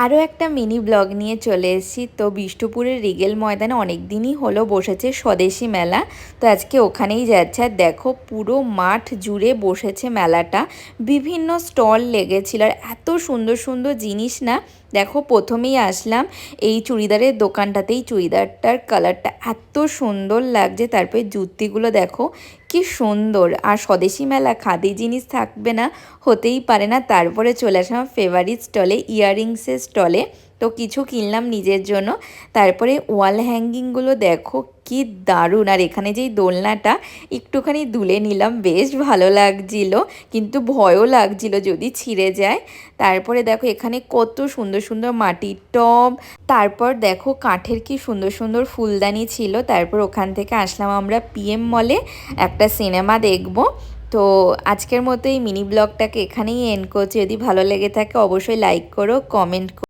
আরও একটা mini blog নিয়ে চলে এসেছি। তো বিষ্টুপুরের রিগেল ময়দানে অনেক দিনই হলো বসেছে স্বদেশি মেলা। তো আজকে ওখানেই যাচ্ছে। আর দেখো পুরো মাঠ জুড়ে বসেছে মেলাটা, বিভিন্ন স্টল লেগেছিল আর এত সুন্দর সুন্দর জিনিস না। দেখো প্রথমেই আসলাম এই চুড়িদারের দোকানটাতেই, চুড়িদারটার কালারটা এত সুন্দর লাগছে। তারপরে জুতিগুলো দেখো কি সুন্দর, আর স্বদেশি মেলা খাদি জিনিস থাকবে না হতেই পারে না। তারপরে চলে আসলাম ফেভারিট স্টলে, ইয়াররিংসের স্টলে। তো কিছু কিনলাম নিজের জন্য। তারপরে ওয়াল হ্যাঙ্গিংগুলো দেখো কি দারুণ, আর এখানে যেই দোলনাটা একটুখানি দুলে নিলাম, বেশ ভালো লাগছিল, কিন্তু ভয়ও লাগছিল যদি ছিঁড়ে যায়। তারপরে দেখো এখানে কত সুন্দর সুন্দর মাটির টব, তারপর দেখো কাঠের কি সুন্দর সুন্দর ফুলদানি ছিল। তারপর ওখান থেকে আসলাম আমরা পিএম মলে একটা সিনেমা দেখব। তো আজকের মতো এই মিনি ব্লগটাকে এখানেই এন্ড করছি। যদি ভালো লেগে থাকে অবশ্যই লাইক করো, কমেন্ট করো।